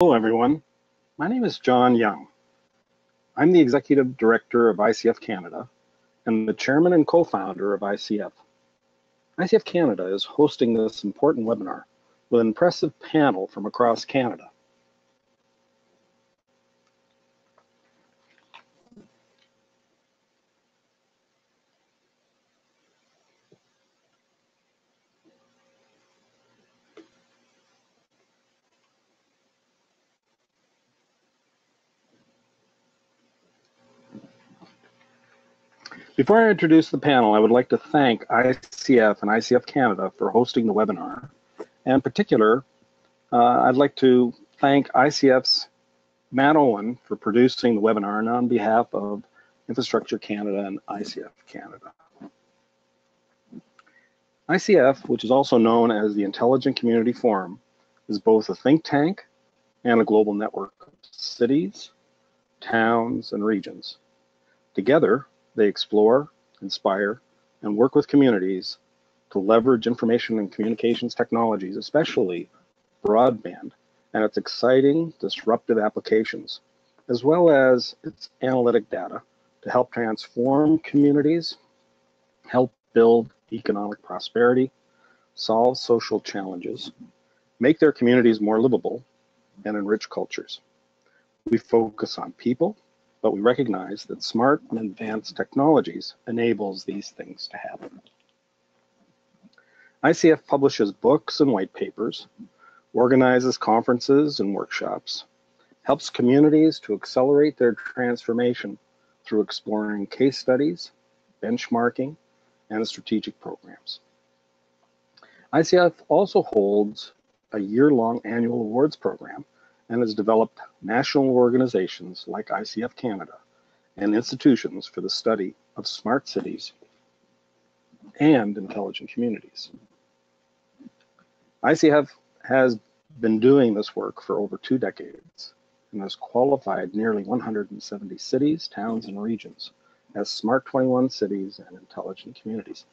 Hello, everyone. My name is John Young. I'm the Executive Director of ICF Canada and the Chairman and Co-founder of ICF. ICF Canada is hosting this important webinar with an impressive panel from across Canada. Before I introduce the panel, I would like to thank ICF and ICF Canada for hosting the webinar. And in particular, I'd like to thank ICF's Matt Owen for producing the webinar and on behalf of Infrastructure Canada and ICF Canada. ICF, which is also known as the Intelligent Community Forum, is both a think tank and a global network of cities, towns, and regions. Together, they explore, inspire, and work with communities to leverage information and communications technologies, especially broadband, and its exciting, disruptive applications, as well as its analytic data to help transform communities, help build economic prosperity, solve social challenges, make their communities more livable, and enrich cultures. We focus on people, but we recognize that smart and advanced technologies enables these things to happen. ICF publishes books and white papers, organizes conferences and workshops, helps communities to accelerate their transformation through exploring case studies, benchmarking, and strategic programs. ICF also holds a year-long annual awards program and has developed national organizations like ICF Canada and institutions for the study of smart cities and intelligent communities. ICF has been doing this work for over 2 decades and has qualified nearly 170 cities, towns, and regions as Smart 21 cities and intelligent communities,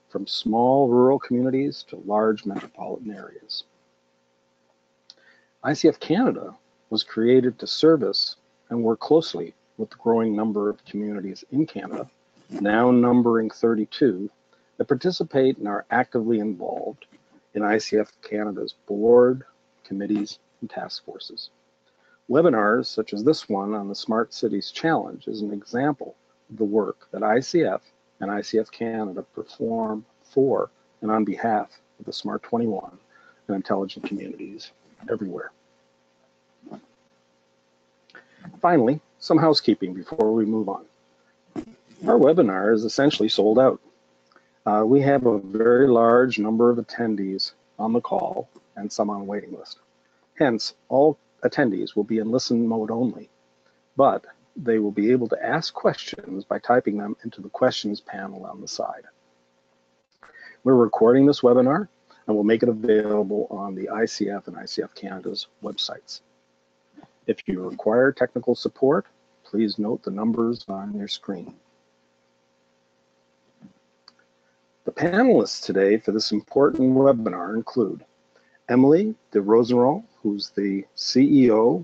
from small rural communities to large metropolitan areas. ICF Canada was created to service and work closely with the growing number of communities in Canada, now numbering 32, that participate and are actively involved in ICF Canada's board, committees, and task forces. Webinars such as this one on the Smart Cities Challenge is an example of the work that ICF and ICF Canada perform for and on behalf of the Smart 21 and intelligent communities everywhere. Finally, some housekeeping before we move on. Our webinar is essentially sold out. We have a very large number of attendees on the call and some on a waiting list. Hence, all attendees will be in listen mode only, but they will be able to ask questions by typing them into the questions panel on the side. We're recording this webinar and we'll make it available on the ICF and ICF Canada's websites. If you require technical support, please note the numbers on your screen. The panelists today for this important webinar include Emily de Rosenroll, who's the CEO,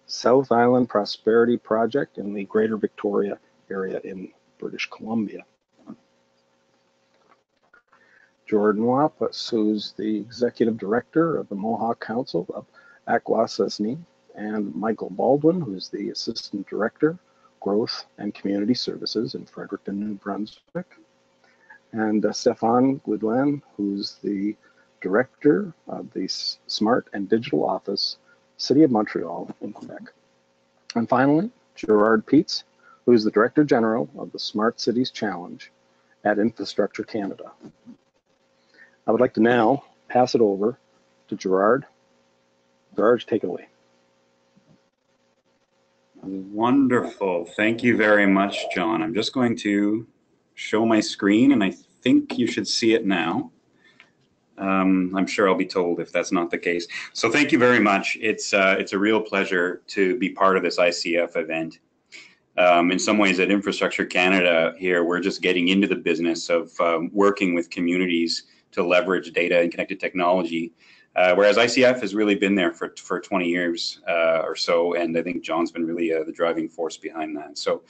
South Island Prosperity Project in the Greater Victoria area in British Columbia. Jordan Wapas, who's the Executive Director of the Mohawk Council of Akwesasne, and Michael Baldwin, who's the Assistant Director, Growth and Community Services in Frederick, New Brunswick, and Stefan Guidouin, who's the Director of the Smart and Digital Office, City of Montreal in Quebec. And finally, Gerard Peets, who's the Director General of the Smart Cities Challenge at Infrastructure Canada. I would like to now pass it over to Gerard. Gerard, take it away. Wonderful. Thank you very much, John. I'm just going to show my screen, and I think you should see it now. I'm sure I'll be told if that's not the case. So thank you very much. It's a real pleasure to be part of this ICF event. In some ways at Infrastructure Canada here, we're just getting into the business of working with communities to leverage data and connected technology Whereas ICF has really been there for 20 years or so, and I think John's been really the driving force behind that. So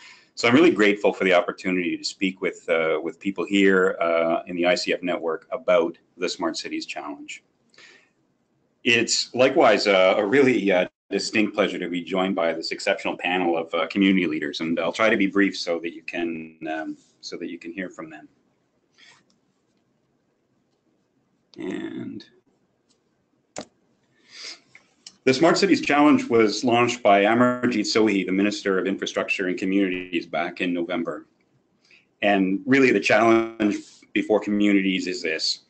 I'm really grateful for the opportunity to speak with people here in the ICF network about the Smart Cities Challenge. It's likewise a really distinct pleasure to be joined by this exceptional panel of community leaders, and I'll try to be brief so that you can hear from them. And the Smart Cities Challenge was launched by Amarjeet Sohi, the Minister of Infrastructure and Communities, back in November. And really the challenge before communities is this: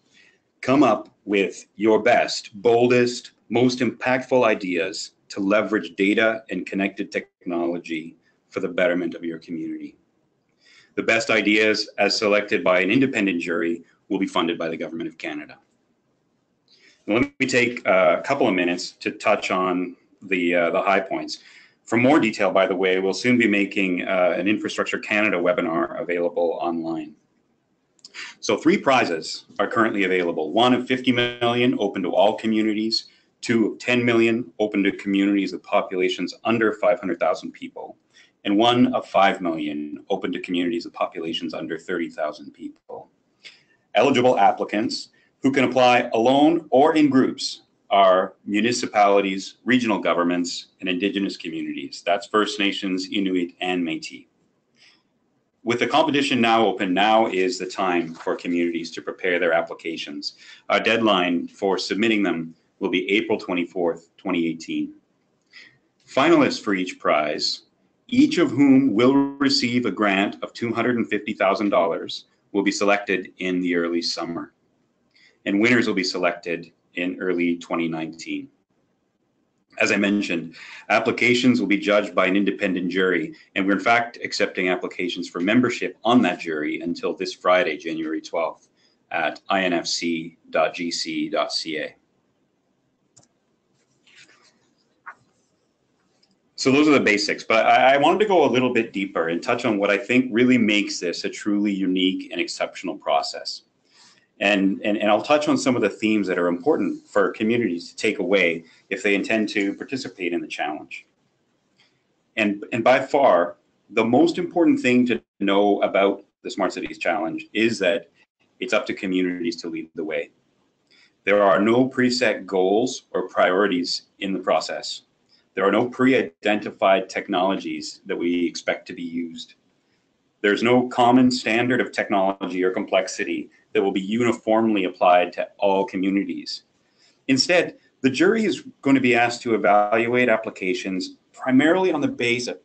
come up with your best, boldest, most impactful ideas to leverage data and connected technology for the betterment of your community. The best ideas, as selected by an independent jury, will be funded by the Government of Canada. Let me take a couple of minutes to touch on the high points. For more detail, by the way, we'll soon be making an Infrastructure Canada webinar available online. So 3 prizes are currently available. 1 of 50 million open to all communities, 2 of 10 million open to communities with populations under 500,000 people, and 1 of 5 million open to communities with populations under 30,000 people. Eligible applicants who can apply alone or in groups are municipalities, regional governments, and Indigenous communities. That's First Nations, Inuit, and Métis. With the competition now open, now is the time for communities to prepare their applications. Our deadline for submitting them will be April 24th, 2018. Finalists for each prize, each of whom will receive a grant of $250,000, will be selected in the early summer. And winners will be selected in early 2019. As I mentioned, applications will be judged by an independent jury, and we're in fact accepting applications for membership on that jury until this Friday, January 12th, at infc.gc.ca. So those are the basics, but I wanted to go a little bit deeper and touch on what I think really makes this a truly unique and exceptional process. And I'll touch on some of the themes that are important for communities to take away if they intend to participate in the challenge. And by far, the most important thing to know about the Smart Cities Challenge is that it's up to communities to lead the way. There are no preset goals or priorities in the process. There are no pre-identified technologies that we expect to be used. There's no common standard of technology or complexity that will be uniformly applied to all communities. Instead, the jury is going to be asked to evaluate applications primarily on the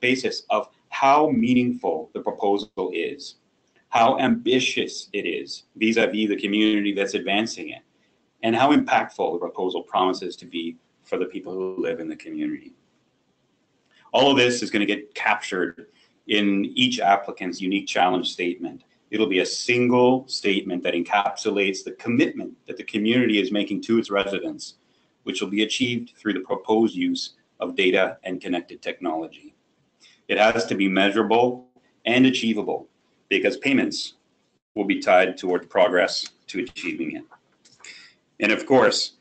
basis of how meaningful the proposal is, how ambitious it is vis-a-vis the community that's advancing it, and how impactful the proposal promises to be for the people who live in the community. All of this is going to get captured in each applicant's unique challenge statement. It'll be a single statement that encapsulates the commitment that the community is making to its residents, which will be achieved through the proposed use of data and connected technology. It has to be measurable and achievable because payments will be tied toward progress to achieving it. And of course,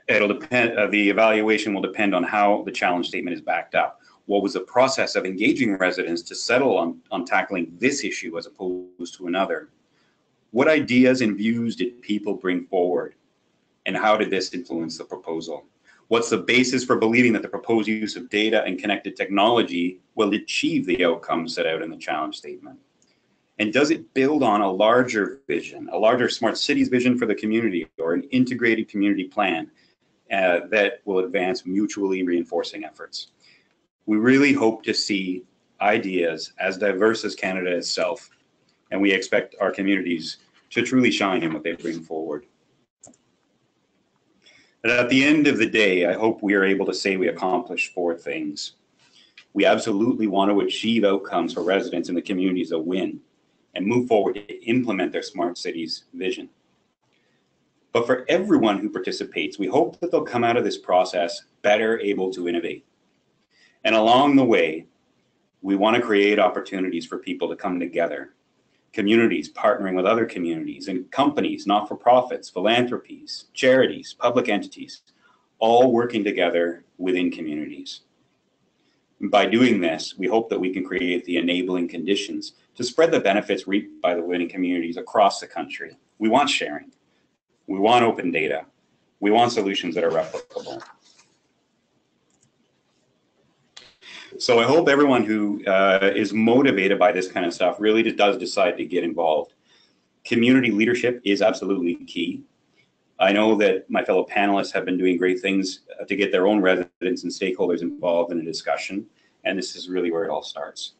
it'll depend, the evaluation will depend on how the challenge statement is backed up. What was the process of engaging residents to settle on tackling this issue as opposed to another? What ideas and views did people bring forward? And how did this influence the proposal? What's the basis for believing that the proposed use of data and connected technology will achieve the outcomes set out in the challenge statement? And does it build on a larger vision, a larger smart cities vision for the community, or an integrated community plan that will advance mutually reinforcing efforts? We really hope to see ideas as diverse as Canada itself, and we expect our communities to truly shine in what they bring forward. And at the end of the day, I hope we are able to say we accomplished 4 things. We absolutely want to achieve outcomes for residents in the communities that win and move forward to implement their smart cities vision. But for everyone who participates, we hope that they'll come out of this process better able to innovate. And along the way, we want to create opportunities for people to come together, communities partnering with other communities, and companies, not-for-profits, philanthropies, charities, public entities, all working together within communities. By doing this, we hope that we can create the enabling conditions to spread the benefits reaped by the winning communities across the country. We want sharing. We want open data. We want solutions that are replicable. So I hope everyone who is motivated by this kind of stuff really does decide to get involved. Community leadership is absolutely key. I know that my fellow panelists have been doing great things to get their own residents and stakeholders involved in a discussion, and this is really where it all starts.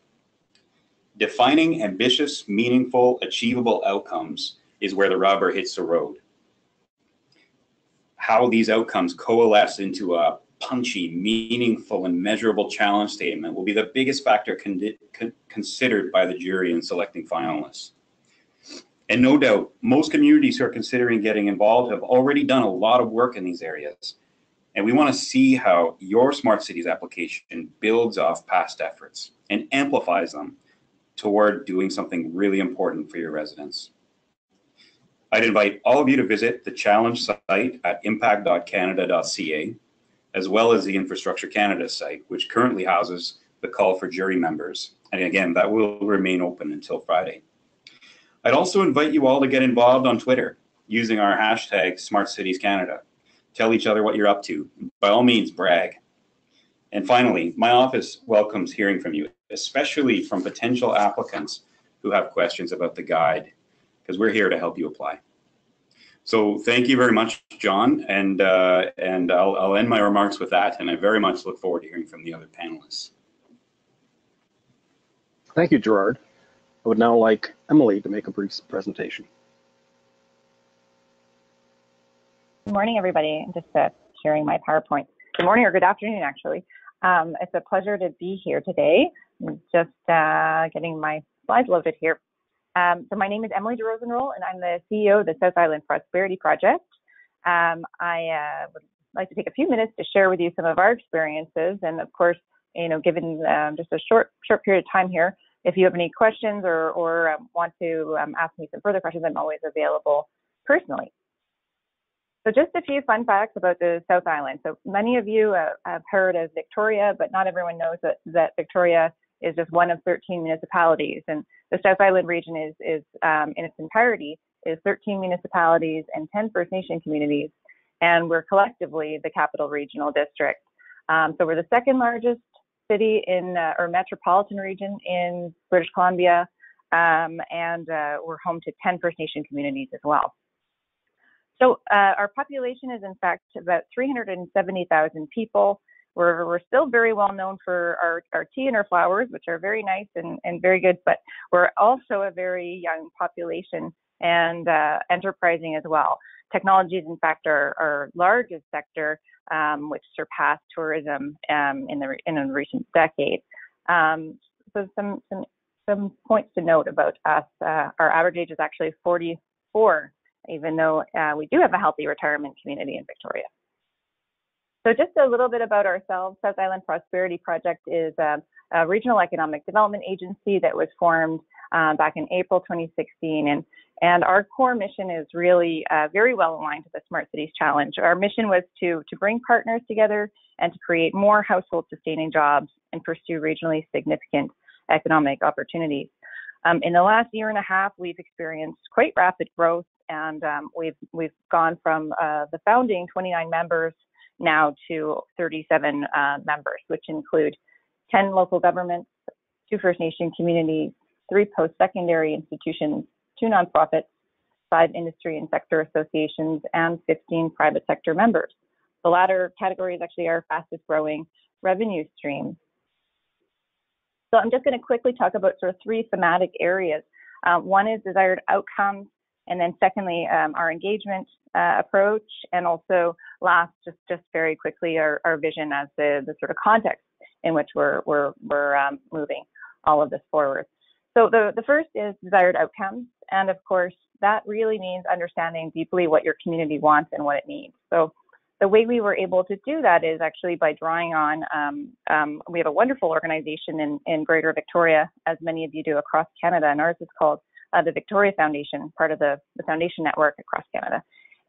Defining ambitious, meaningful, achievable outcomes is where the rubber hits the road. How these outcomes coalesce into a punchy, meaningful, and measurable challenge statement will be the biggest factor considered by the jury in selecting finalists. And no doubt, most communities who are considering getting involved have already done a lot of work in these areas. And we want to see how your Smart Cities application builds off past efforts and amplifies them toward doing something really important for your residents. I'd invite all of you to visit the challenge site at impact.canada.ca, as well as the Infrastructure Canada site, which currently houses the call for jury members. And again, that will remain open until Friday. I'd also invite you all to get involved on Twitter using our hashtag SmartCitiesCanada. Tell each other what you're up to. By all means, brag. And finally, my office welcomes hearing from you, especially from potential applicants who have questions about the guide, because we're here to help you apply. So thank you very much, John, and I'll end my remarks with that, and I very much look forward to hearing from the other panelists. Thank you, Gerard. I would now like Emily to make a brief presentation. Good morning, everybody. I'm just sharing my PowerPoint. Good morning, or good afternoon, actually. It's a pleasure to be here today. I'm just getting my slides loaded here. So my name is Emily DeRosenroll, and I'm the CEO of the South Island Prosperity Project. I would like to take a few minutes to share with you some of our experiences, and of course, given just a short period of time here, if you have any questions or want to ask me some further questions, I'm always available personally. So just a few fun facts about the South Island. So many of you have heard of Victoria, but not everyone knows that Victoria is just one of 13 municipalities. And the South Island region is in its entirety is 13 municipalities and 10 First Nation communities. And we're collectively the Capital Regional District. So we're the second largest city in or metropolitan region in British Columbia, and we're home to 10 First Nation communities as well. So our population is in fact about 370,000 people. We're still very well known for our tea and our flowers, which are very nice and very good, but we're also a very young population and enterprising as well. Technology is in fact our largest sector, which surpassed tourism in a recent decade. So some points to note about us. Our average age is actually 44, even though we do have a healthy retirement community in Victoria. So just a little bit about ourselves. South Island Prosperity Project is a regional economic development agency that was formed back in April 2016. And our core mission is really very well aligned to the Smart Cities Challenge. Our mission was to bring partners together and to create more household sustaining jobs and pursue regionally significant economic opportunities. In the last year and a half, we've experienced quite rapid growth, and we've gone from the founding 29 members now to 37 members, which include 10 local governments, 2 First Nation communities, 3 post-secondary institutions, 2 nonprofits, 5 industry and sector associations, and 15 private sector members. The latter category is actually our fastest growing revenue stream. So I'm just going to quickly talk about sort of 3 thematic areas. One is desired outcomes, and then secondly, our engagement approach, and also last, just very quickly, our vision as the sort of context in which we're moving all of this forward. So the first is desired outcomes, and of course, that really means understanding deeply what your community wants and what it needs. So the way we were able to do that is actually by drawing on, we have a wonderful organization in Greater Victoria, as many of you do across Canada, and ours is called the Victoria Foundation, part of the foundation network across Canada.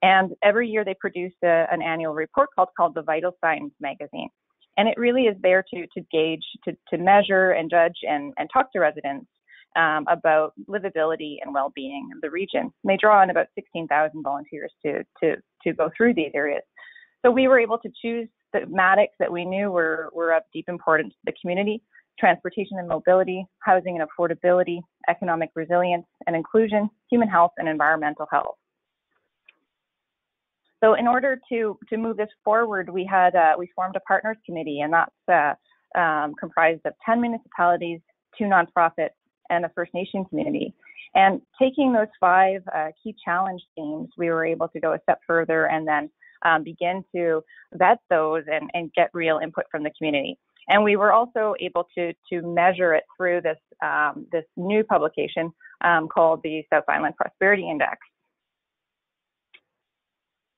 And every year they produce an annual report called the Vital Signs magazine. And it really is there to gauge, to measure and judge and talk to residents about livability and well-being of the region. And they draw on about 16,000 volunteers to go through these areas. So we were able to choose thematics that we knew were of deep importance to the community: transportation and mobility, housing and affordability, economic resilience and inclusion, human health, and environmental health. So in order to move this forward, we formed a partners committee, and that's comprised of 10 municipalities, 2 nonprofits, and a First Nation community. And taking those 5 key challenge themes, we were able to go a step further and then begin to vet those and get real input from the community. And we were also able to measure it through this new publication called the South Island Prosperity Index.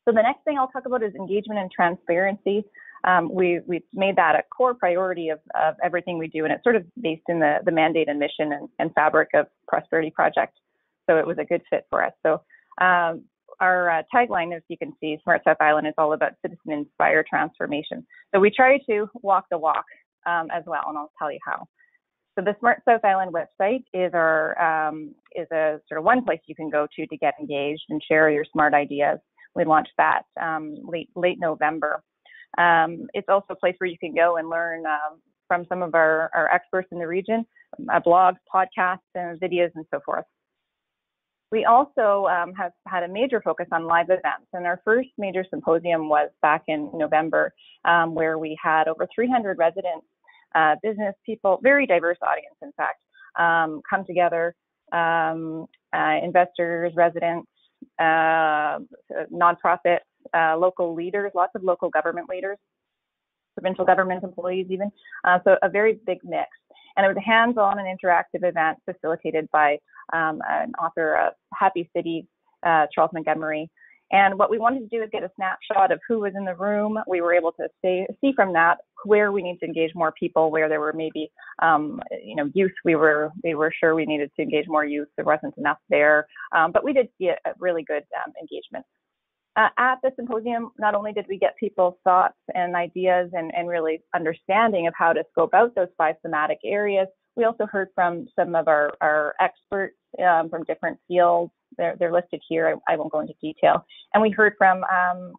So the next thing I'll talk about is engagement and transparency. We've made that a core priority of everything we do, and it's sort of based in the mandate and mission and fabric of Prosperity Project. So it was a good fit for us. So our tagline, as you can see, Smart South Island, is all about citizen-inspired transformation. So we try to walk the walk as well, and I'll tell you how. So the Smart South Island website is is a sort of one place you can go to get engaged and share your smart ideas. We launched that late November. It's also a place where you can go and learn from some of our experts in the region, blogs, podcasts, and videos, and so forth. We also have had a major focus on live events, and our first major symposium was back in November, where we had over 300 residents, business people, very diverse audience, in fact, come together, investors, residents, nonprofits, local leaders, lots of local government leaders, provincial government employees even. So a very big mix. And it was a hands-on and interactive event facilitated by an author of Happy City, Charles Montgomery. And what we wanted to do is get a snapshot of who was in the room. We were able to see from that where we need to engage more people, where there were maybe, youth. We were sure we needed to engage more youth. There wasn't enough there, but we did see a really good engagement. At the symposium, not only did we get people's thoughts and ideas and really understanding of how to scope out those 5 thematic areas, we also heard from some of our experts from different fields. They're listed here. I won't go into detail. And we heard from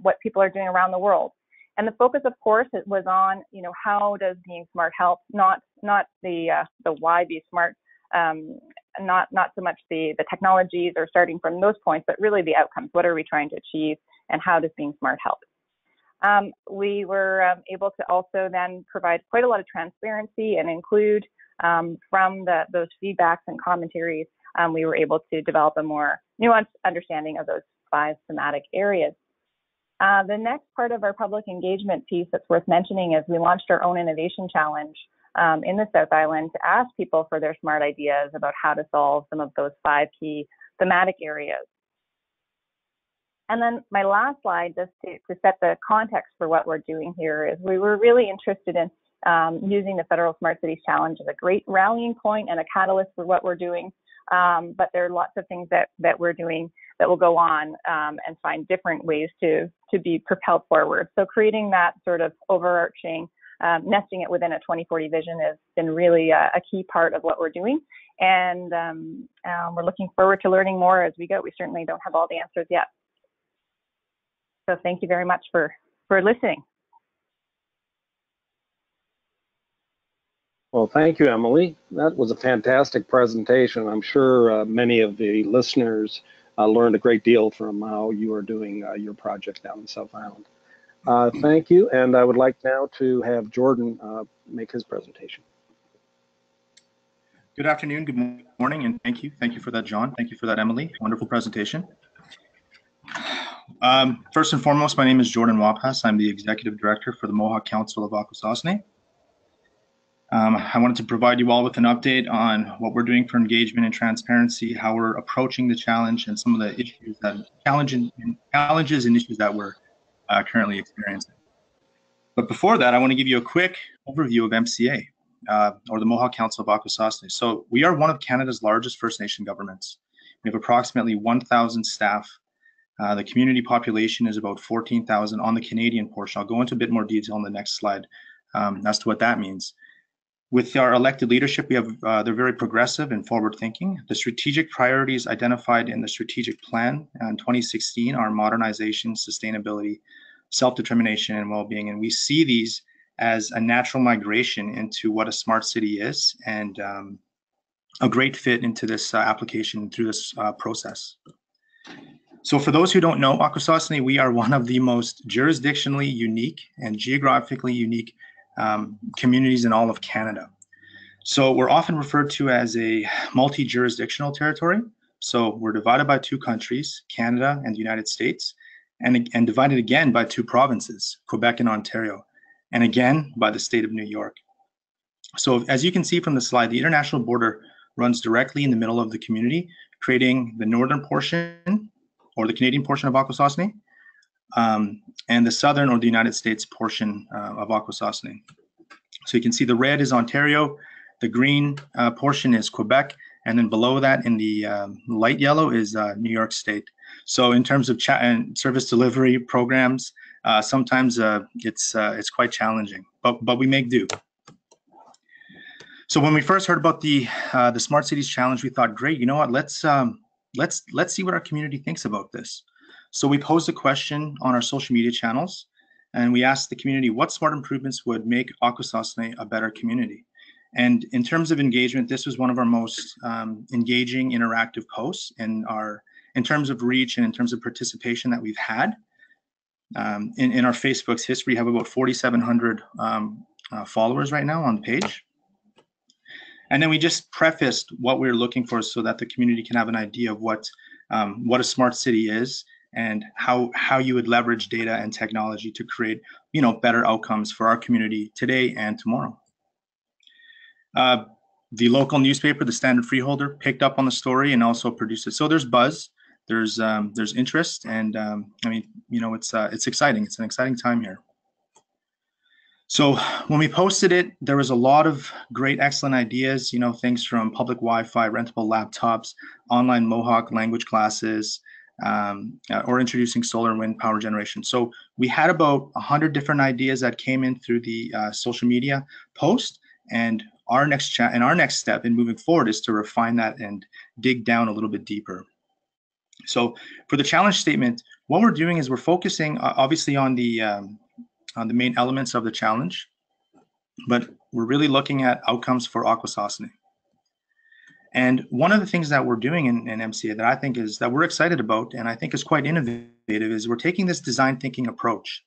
what people are doing around the world. And the focus, of course, it was on, how does being smart help? Not the why be smart, not so much the technologies or starting from those points, but really the outcomes. What are we trying to achieve, and how does being smart help? We were able to also then provide quite a lot of transparency and include from those feedbacks and commentaries. We were able to develop a more nuanced understanding of those 5 thematic areas. The next part of our public engagement piece that's worth mentioning is we launched our own innovation challenge in the South Island to ask people for their smart ideas about how to solve some of those 5 key thematic areas. And then my last slide, just to set the context for what we're doing here, is we were really interested in using the Federal Smart Cities Challenge as a great rallying point and a catalyst for what we're doing. But there are lots of things that we're doing that will go on and find different ways to be propelled forward. So creating that sort of overarching, nesting it within a 2040 vision has been really a key part of what we're doing. And we're looking forward to learning more as we go. We certainly don't have all the answers yet. So thank you very much for listening. Well, thank you, Emily. That was a fantastic presentation. I'm sure many of the listeners learned a great deal from how you are doing your project down in South Island. Thank you, and I would like now to have Jordan make his presentation. Good afternoon, good morning, and thank you. Thank you for that, John. Thank you for that, Emily. Wonderful presentation. First and foremost, my name is Jordan Wapas. I'm the Executive Director for the Mohawk Council of Akwesasne. I wanted to provide you all with an update on what we're doing for engagement and transparency, how we're approaching the challenge, and some of the issues challenges and issues that we're currently experiencing. But before that, I want to give you a quick overview of MCA, or the Mohawk Council of Akwesasne. So we are one of Canada's largest First Nation governments. We have approximately 1,000 staff. The community population is about 14,000 on the Canadian portion. I'll go into a bit more detail on the next slide as to what that means. With our elected leadership, we have they're very progressive and forward-thinking. The strategic priorities identified in the strategic plan in 2016 are modernization, sustainability, self-determination, and well-being. And we see these as a natural migration into what a smart city is, and a great fit into this application through this process. So for those who don't know, Akwesasne, we are one of the most jurisdictionally unique and geographically unique communities in all of Canada. So we're often referred to as a multi-jurisdictional territory. So we're divided by 2 countries, Canada and the United States, and divided again by 2 provinces, Quebec and Ontario, and again by the state of New York. So as you can see from the slide, the international border runs directly in the middle of the community, creating the northern portion, or the Canadian portion of Akwesasne, and the southern or the United States portion of Akwesasne. So you can see the red is Ontario, the green portion is Quebec, and then below that in the light yellow is New York State. So in terms of and service delivery programs, sometimes it's quite challenging, but we make do. So when we first heard about the Smart Cities Challenge, we thought, great, you know what, let's see what our community thinks about this. So we posed a question on our social media channels, and we asked the community what smart improvements would make Akwesasne a better community. And in terms of engagement, this was one of our most engaging, interactive posts in terms of reach and in terms of participation that we've had. In our Facebook's history, we have about 4,700 followers right now on the page. And then we just prefaced what we're looking for so that the community can have an idea of what a smart city is and how you would leverage data and technology to create, better outcomes for our community today and tomorrow. The local newspaper, the Standard Freeholder, picked up on the story and also produced it. So there's buzz, there's interest, and it's exciting. It's an exciting time here. So when we posted it, there was a lot of great, excellent ideas, things from public Wi-Fi, rentable laptops, online Mohawk language classes, or introducing solar and wind power generation. So we had about 100 different ideas that came in through the social media post, and our next step in moving forward is to refine that and dig down a little bit deeper. So for the challenge statement, what we're doing is we're focusing obviously on the main elements of the challenge, but we're really looking at outcomes for Akwesasne. And one of the things that we're doing in MCA that I think is that we're excited about, and I think is quite innovative, is we're taking this design thinking approach.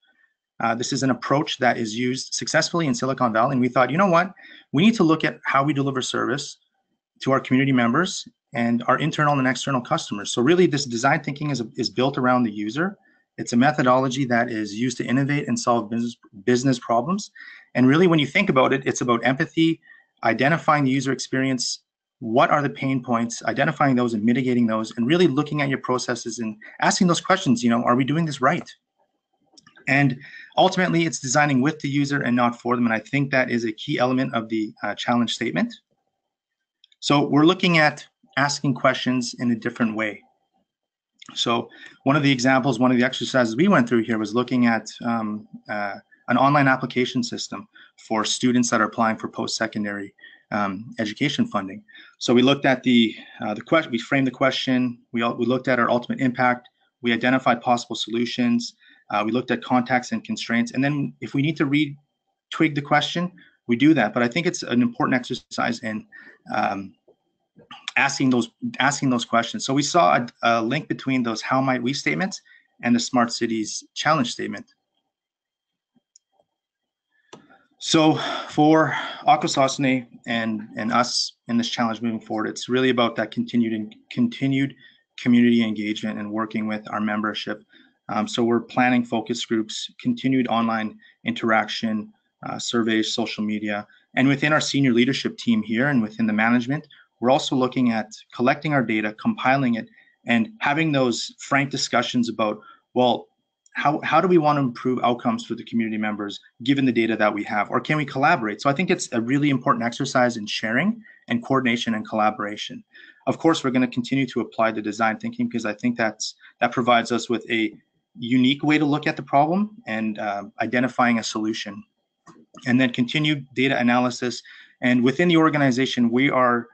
This is an approach that is used successfully in Silicon Valley, and we thought, you know what, we need to look at how we deliver service to our community members and our internal and external customers. So really, this design thinking is built around the user. It's a methodology that is used to innovate and solve business problems. And really, when you think about it, it's about empathy, identifying the user experience, what are the pain points, identifying those and mitigating those, and really looking at your processes and asking those questions, are we doing this right? And ultimately, it's designing with the user and not for them. And I think that is a key element of the challenge statement. So we're looking at asking questions in a different way. So one of the examples, one of the exercises we went through here was looking at an online application system for students that are applying for post-secondary education funding. So we looked at the question, we framed the question, we looked at our ultimate impact, we identified possible solutions, we looked at contexts and constraints, and then if we need to re-twig the question, we do that. But I think it's an important exercise in asking those questions. So we saw a link between those how might we statements and the Smart Cities Challenge statement. So for Akwesasne and us in this challenge moving forward, it's really about that continued community engagement and working with our membership. So we're planning focus groups, continued online interaction, surveys, social media, and within our senior leadership team here and within the management, we're also looking at collecting our data, compiling it, and having those frank discussions about, well, how do we want to improve outcomes for the community members given the data that we have, or can we collaborate? So I think it's a really important exercise in sharing and coordination and collaboration. Of course, we're going to continue to apply the design thinking because I think that provides us with a unique way to look at the problem and identifying a solution. And then continued data analysis. And within the organization, we are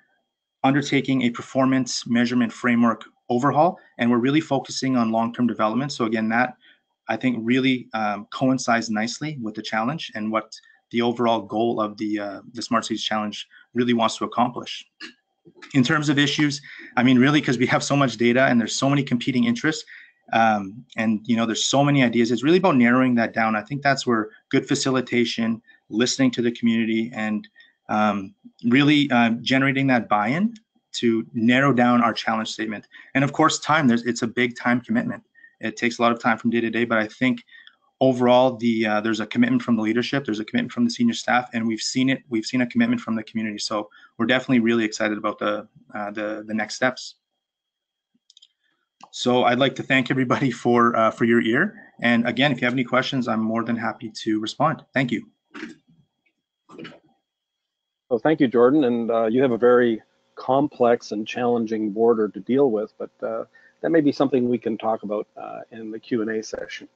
undertaking a performance measurement framework overhaul, and we're really focusing on long-term development. So again, that I think really coincides nicely with the challenge and what the overall goal of the Smart Cities Challenge really wants to accomplish. In terms of issues, I mean, really, because we have so much data and there's so many competing interests, and there's so many ideas, it's really about narrowing that down. I think that's where good facilitation, listening to the community, and really generating that buy-in to narrow down our challenge statement. And of course, time, it's a big time commitment. It takes a lot of time from day to day, but I think overall there's a commitment from the leadership, there's a commitment from the senior staff, and we've seen a commitment from the community. So we're definitely really excited about the next steps. So I'd like to thank everybody for your ear. And again, if you have any questions, I'm more than happy to respond. Thank you. Well, thank you, Jordan. And you have a very complex and challenging border to deal with, but that may be something we can talk about in the Q&A session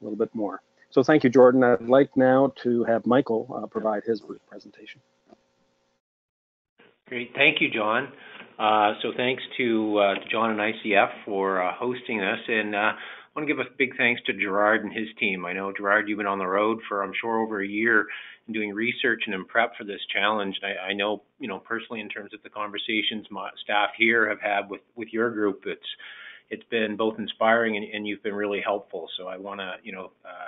a little bit more. So thank you, Jordan. I'd like now to have Michael provide his brief presentation. Great, thank you, John. So thanks to John and ICF for hosting this, and I want to give a big thanks to Gerard and his team. I know, Gerard, you've been on the road for, I'm sure, over a year doing research and in prep for this challenge. And I know, personally, in terms of the conversations my staff here have had with your group, it's been both inspiring and you've been really helpful. So I want to,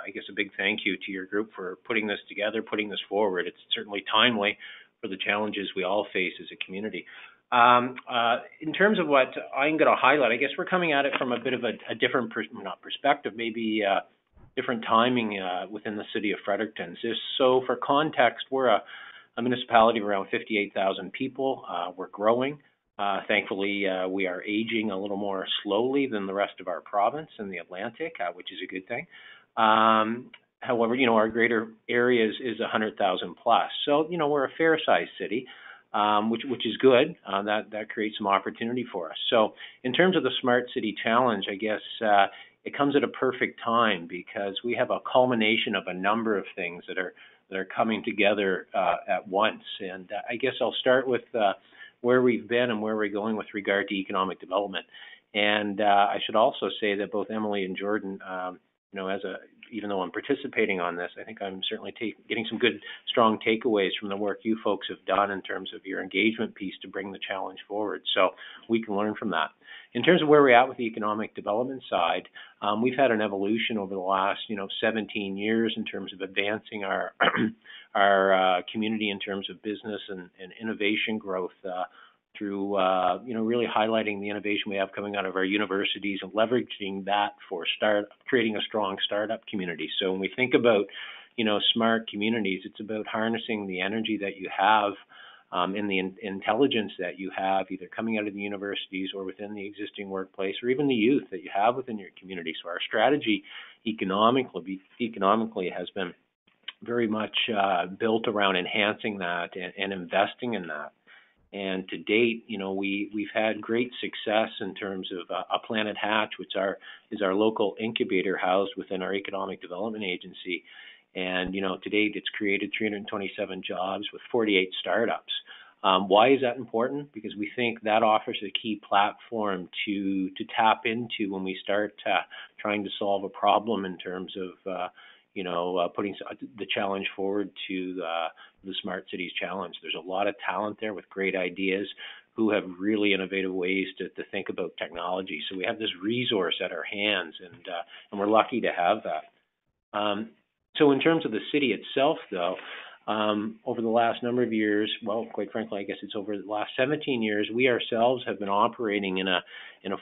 I guess a big thank you to your group for putting this together, putting this forward. It's certainly timely for the challenges we all face as a community. In terms of what I'm going to highlight, I guess we're coming at it from a bit of a different perspective, maybe different timing within the city of Fredericton. So for context, we're a municipality of around 58,000 people. We're growing. Thankfully, we are aging a little more slowly than the rest of our province in the Atlantic, which is a good thing. However, our greater area is 100,000 plus. So, we're a fair-sized city, which is good. That creates some opportunity for us. So in terms of the Smart City Challenge, I guess it comes at a perfect time because we have a culmination of a number of things that are coming together at once. And I guess I'll start with where we've been and where we're going with regard to economic development. And I should also say that both Emily and Jordan, even though I'm participating on this, I think I'm certainly getting some good, strong takeaways from the work you folks have done in terms of your engagement piece to bring the challenge forward. So we can learn from that. In terms of where we're at with the economic development side, we've had an evolution over the last, 17 years in terms of advancing our our community in terms of business and innovation growth through, really highlighting the innovation we have coming out of our universities and leveraging that for creating a strong startup community. So when we think about, smart communities, it's about harnessing the energy that you have and the intelligence that you have either coming out of the universities or within the existing workplace or even the youth that you have within your community. So our strategy economically has been very much built around enhancing that and investing in that. And to date, we've had great success in terms of a Planet Hatch, which is our local incubator housed within our economic development agency. And, to date, it's created 327 jobs with 48 startups. Why is that important? Because we think that offers a key platform to tap into when we start trying to solve a problem in terms of putting the challenge forward to the Smart Cities Challenge. There's a lot of talent there with great ideas who have really innovative ways to think about technology. So we have this resource at our hands, and we're lucky to have that. So in terms of the city itself, though, over the last number of years, well, quite frankly, I guess it's over the last 17 years, we ourselves have been operating in a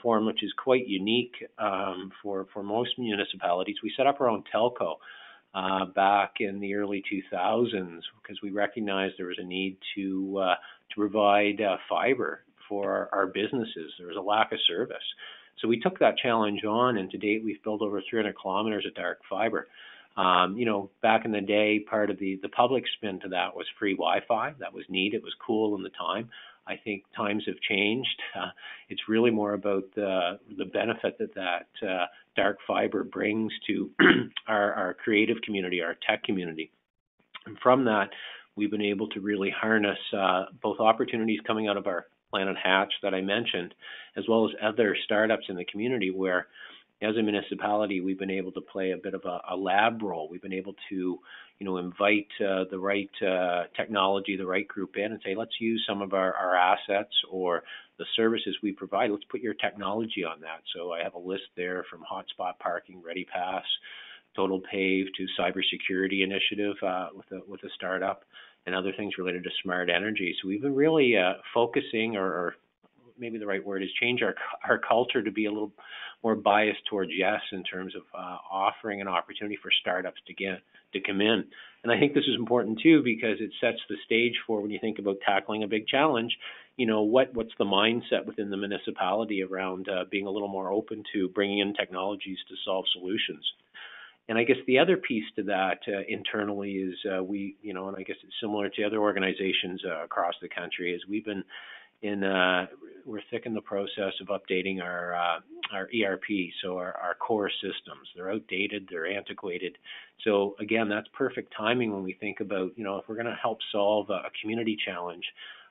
form which is quite unique for most municipalities. We set up our own telco back in the early 2000s because we recognized there was a need to provide fiber for our businesses. There was a lack of service. So we took that challenge on, and to date we've built over 300 kilometers of dark fiber. You know, back in the day, part of the public spin to that was free Wi-Fi. That was neat. It was cool in the time. I think times have changed. It's really more about the benefit that dark fiber brings to our creative community, our tech community. And from that, we've been able to really harness both opportunities coming out of our Planet Hatch that I mentioned, as well as other startups in the community where, as a municipality, we've been able to play a bit of a lab role. We've been able to, you know, invite the right technology, the right group in and say, let's use some of our assets or the services we provide. Let's put your technology on that. So I have a list there from hotspot parking, Ready Pass, Total Pave to cybersecurity initiative with a startup and other things related to smart energy. So we've been really focusing, or maybe the right word is change our culture to be a little more biased towards yes in terms of offering an opportunity for startups to come in. And I think this is important too because it sets the stage for when you think about tackling a big challenge, you know, what's the mindset within the municipality around being a little more open to bringing in technologies to solve solutions. And I guess the other piece to that internally is we, you know, and I guess it's similar to other organizations across the country, is we've been we're thick in the process of updating our ERP, so our core systems. They're outdated, they're antiquated. So again, that's perfect timing when we think about, you know, if we're going to help solve a community challenge,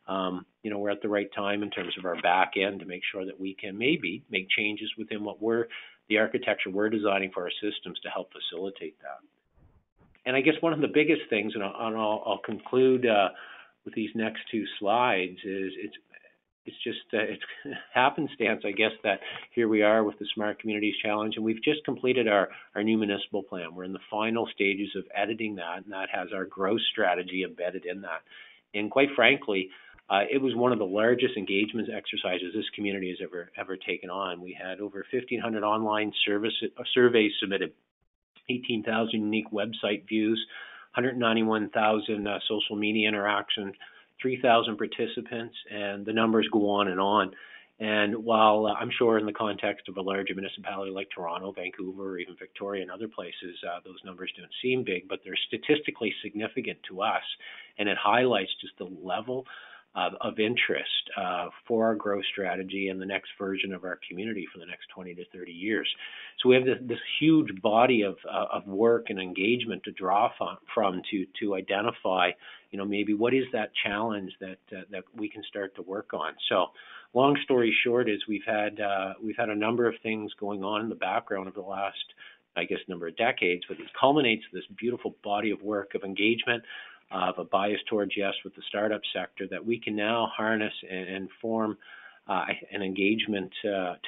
you know, we're at the right time in terms of our back end to make sure that we can maybe make changes within the architecture we're designing for our systems to help facilitate that. And I guess one of the biggest things, and I'll conclude with these next two slides, is it's just it's happenstance, I guess, that here we are with the Smart Communities Challenge, and we've just completed our new municipal plan. We're in the final stages of editing that, and that has our growth strategy embedded in that. And quite frankly, it was one of the largest engagement exercises this community has ever taken on. We had over 1,500 online surveys submitted, 18,000 unique website views, 191,000 social media interactions, 3,000 participants, and the numbers go on. And while I'm sure in the context of a larger municipality like Toronto, Vancouver, or even Victoria and other places, those numbers don't seem big, but they're statistically significant to us, and it highlights just the level of interest for our growth strategy and the next version of our community for the next 20 to 30 years. So we have this huge body of work and engagement to draw from to identify, you know, maybe what is that challenge that we can start to work on. So long story short is we've had a number of things going on in the background over the last, I guess, number of decades, but it culminates this beautiful body of work of engagement, of a bias towards yes with the startup sector that we can now harness and form an engagement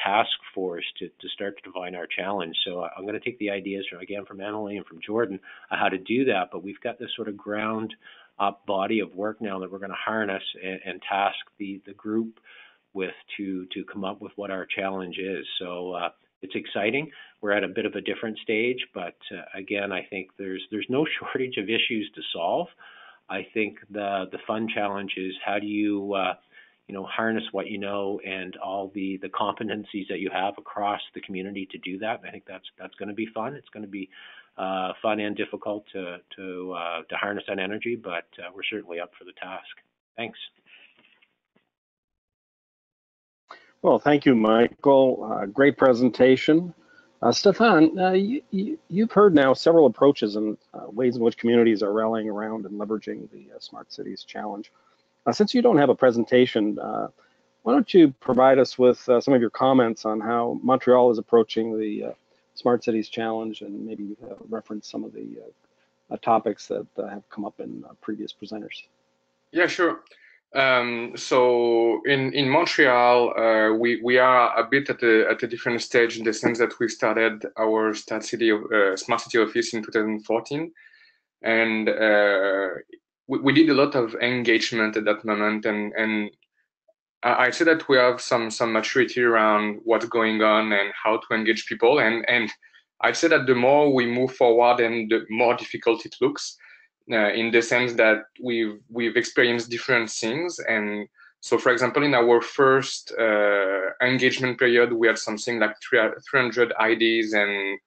task force to start to define our challenge. So I'm going to take the ideas from Emily and from Jordan how to do that, but we've got this sort of ground up body of work now that we're going to harness and task the group with to come up with what our challenge is. So it's exciting. We're at a bit of a different stage, but again, I think there's no shortage of issues to solve. I think the fun challenge is how do you harness what you know and all the competencies that you have across the community to do that. I think that's going to be fun. It's going to be fun and difficult to harness that energy, but we're certainly up for the task. Thanks. Well, thank you, Michael. Great presentation. Stefan, you've heard now several approaches and ways in which communities are rallying around and leveraging the Smart Cities Challenge. Since you don't have a presentation, why don't you provide us with some of your comments on how Montreal is approaching the Smart Cities Challenge, and maybe reference some of the topics that have come up in previous presenters. Yeah, sure. So in Montreal, we are a bit at a different stage in the sense that we started our Smart City office in 2014, and we did a lot of engagement at that moment, and I say that we have some maturity around what's going on and how to engage people, and I'd say that the more we move forward and the more difficult it looks. In the sense that we've experienced different things, and So for example, in our first engagement period, we had something like 300 IDs and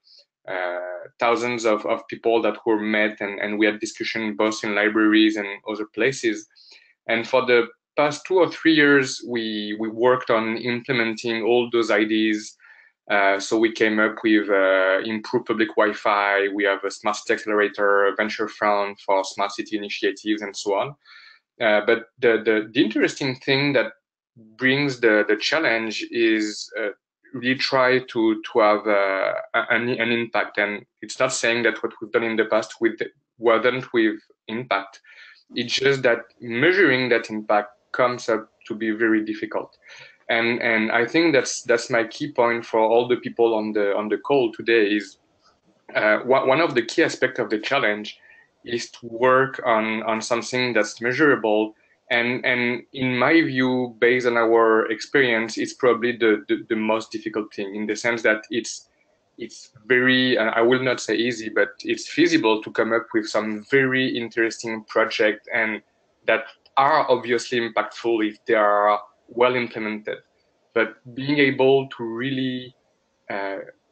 thousands of people that were met, and we had discussion both in libraries and other places. And for the past 2 or 3 years, we worked on implementing all those IDs. So we came up with improved public Wi-Fi. We have a smart city accelerator, a venture fund for smart city initiatives, and so on. But the interesting thing that brings the challenge is really try to have an impact. And it's not saying that what we've done in the past wasn't with impact. It's just that measuring that impact comes up to be very difficult. And I think that's my key point for all the people on the call today is one of the key aspects of the challenge is to work on something that's measurable. And in my view, based on our experience, it's probably the most difficult thing, in the sense that it's very, I will not say easy, but it's feasible to come up with some very interesting projects and that are obviously impactful if they are well implemented. But being able to really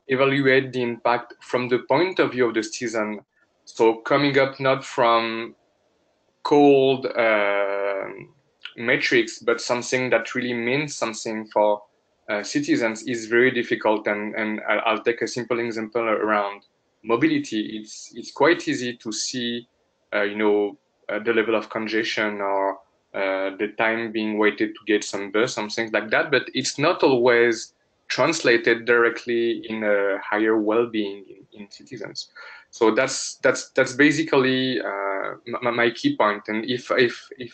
evaluate the impact from the point of view of the citizen, so coming up not from cold metrics, but something that really means something for citizens is very difficult. And I'll take a simple example around mobility. It's quite easy to see, the level of congestion or the time being waited to get some bus, some things like that. But it's not always translated directly in a higher well-being in citizens. So that's basically my key point. And if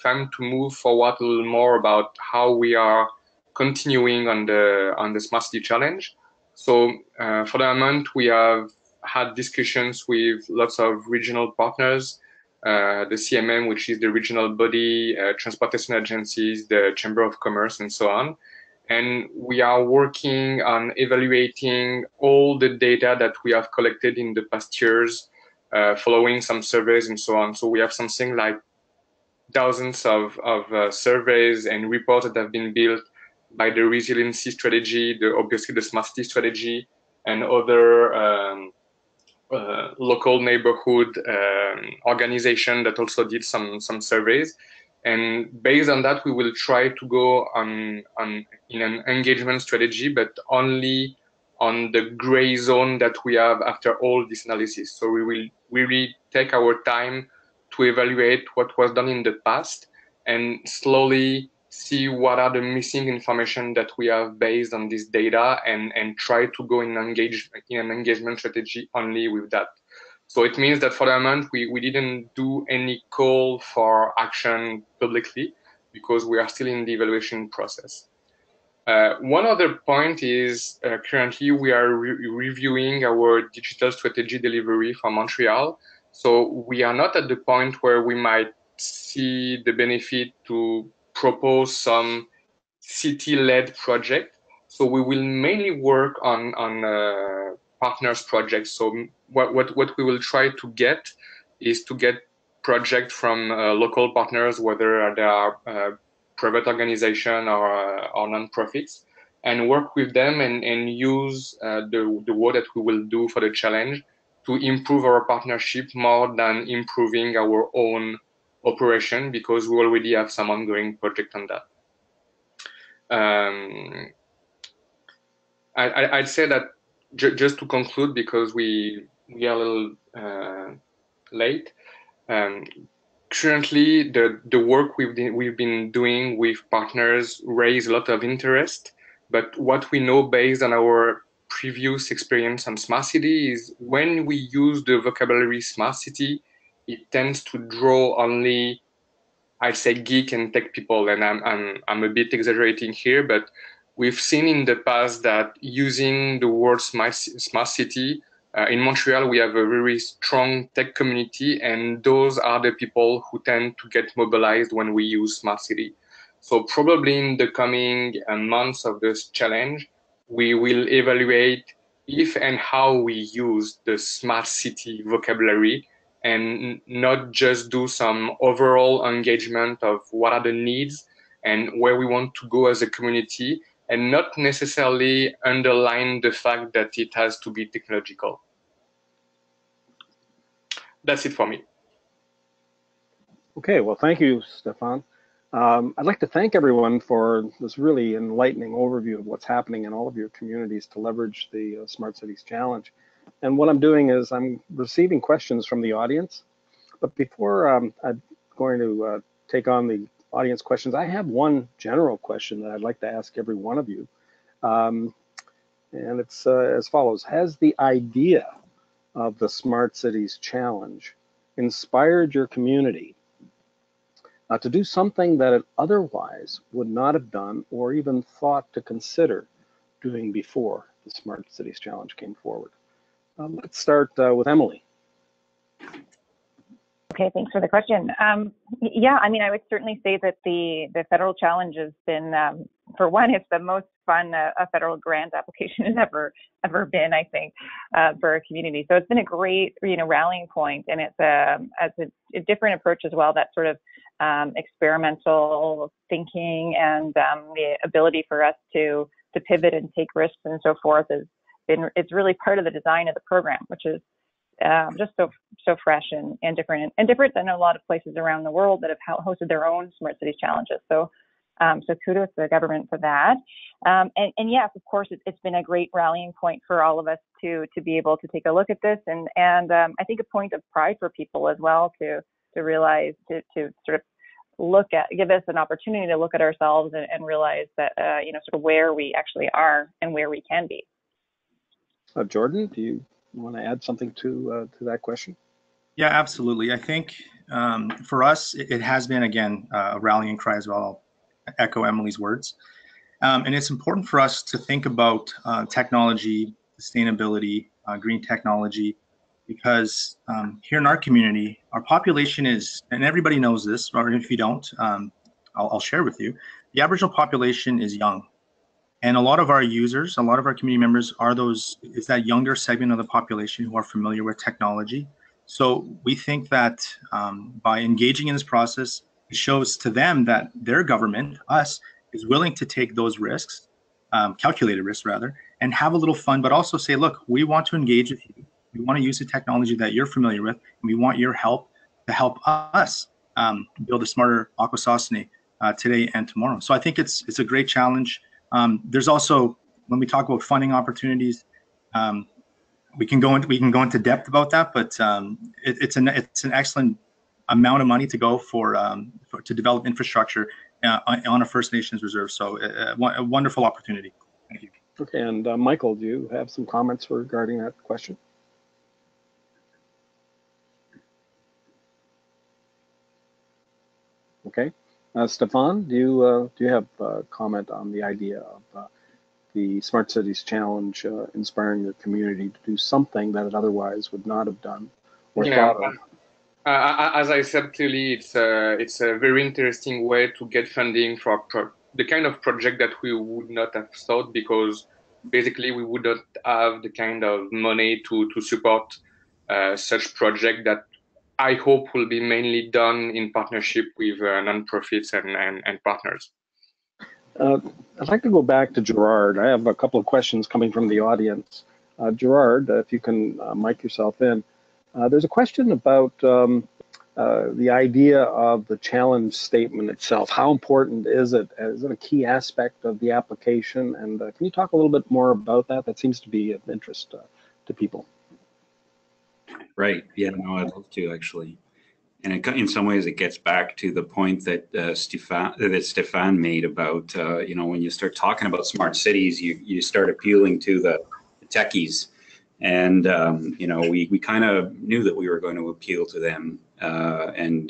I'm to move forward a little more about how we are continuing on the Smart City Challenge, so for the moment we have had discussions with lots of regional partners, the CMM, which is the regional body, transportation agencies, the Chamber of Commerce, and so on. And we are working on evaluating all the data that we have collected in the past years, following some surveys and so on. So we have something like thousands of surveys and reports that have been built by the resiliency strategy, obviously the smart city strategy, and other local neighborhood organization that also did some surveys. And based on that, we will try to go in an engagement strategy, but only on the gray zone that we have after all this analysis. So we will really take our time to evaluate what was done in the past and slowly see what are the missing information that we have based on this data, and try to go in an engagement strategy only with that. So it means that for the moment, we didn't do any call for action publicly because we are still in the evaluation process. One other point is currently we are reviewing our digital strategy delivery for Montreal. So we are not at the point where we might see the benefit to propose some city-led project. So we will mainly work on partners projects. So what we will try to get is to get projects from local partners, whether they are private organization or non-profits, and work with them and use the work that we will do for the challenge to improve our partnership more than improving our own operation, because we already have some ongoing project on that. I'd say that just to conclude, because we are a little late. Currently, the work we've been doing with partners raise a lot of interest, but what we know based on our previous experience on smart city is when we use the vocabulary smart city, it tends to draw only, I'd say, geek and tech people, and I'm a bit exaggerating here, but we've seen in the past that using the word smart city, in Montreal, we have a very strong tech community, and those are the people who tend to get mobilized when we use smart city. So probably in the coming months of this challenge, we will evaluate if and how we use the smart city vocabulary, and not just do some overall engagement of what are the needs and where we want to go as a community, and not necessarily underline the fact that it has to be technological. That's it for me. Okay, well, thank you, Stefan. I'd like to thank everyone for this really enlightening overview of what's happening in all of your communities to leverage the Smart Cities Challenge. And what I'm doing is I'm receiving questions from the audience. But before I'm going to take on the audience questions, I have one general question that I'd like to ask every one of you. And it's as follows. Has the idea of the Smart Cities Challenge inspired your community to do something that it otherwise would not have done or even thought to consider doing before the Smart Cities Challenge came forward? Let's start with Emily. Okay, thanks for the question. Yeah, I mean, I would certainly say that the federal challenge has been, for one, it's the most fun a federal grant application has ever been, I think, for a community. So it's been a great, rallying point, and it's a different approach as well. That sort of experimental thinking and the ability for us to pivot and take risks and so forth it's really part of the design of the program, which is just so fresh and different than a lot of places around the world that have hosted their own Smart Cities challenges. So kudos to the government for that. And yes, of course, it's been a great rallying point for all of us to be able to take a look at this, and I think a point of pride for people as well to realize to sort of give us an opportunity to look at ourselves and realize that sort of where we actually are and where we can be. Jordan, do you want to add something to that question? Yeah, absolutely. I think for us, it has been, again, a rallying cry as well. I'll echo Emily's words. And it's important for us to think about technology, sustainability, green technology, because here in our community, our population is, and everybody knows this, or if you don't, I'll share with you, the Aboriginal population is young. And a lot of our users, a lot of our community members is that younger segment of the population who are familiar with technology. So we think that by engaging in this process, it shows to them that their government, us, is willing to take those risks, calculated risks rather, and have a little fun, but also say, look, we want to engage with you. We want to use the technology that you're familiar with, and we want your help to help us build a smarter Akwesasne today and tomorrow. So I think it's a great challenge. There's also, when we talk about funding opportunities, we can go into depth about that, but it's an excellent amount of money to go to develop infrastructure on a First Nations reserve. So a wonderful opportunity. Thank you. Okay, and Michael, do you have some comments regarding that question? Okay, Stefan, do you have a comment on the idea of the Smart Cities Challenge inspiring your community to do something that it otherwise would not have done or thought of? As I said, clearly, it's a very interesting way to get funding for the kind of project that we would not have thought, because basically we would not have the kind of money to support such project that I hope will be mainly done in partnership with nonprofits and partners. I'd like to go back to Gerard. I have a couple of questions coming from the audience. Gerard, if you can mic yourself in. There's a question about the idea of the challenge statement itself. How important is it? Is it a key aspect of the application? And can you talk a little bit more about that? That seems to be of interest to people. Right. Yeah, no, I'd love to, actually. And in some ways, it gets back to the point that Stefan made about, when you start talking about smart cities, you start appealing to the techies. And, we kind of knew that we were going to appeal to them and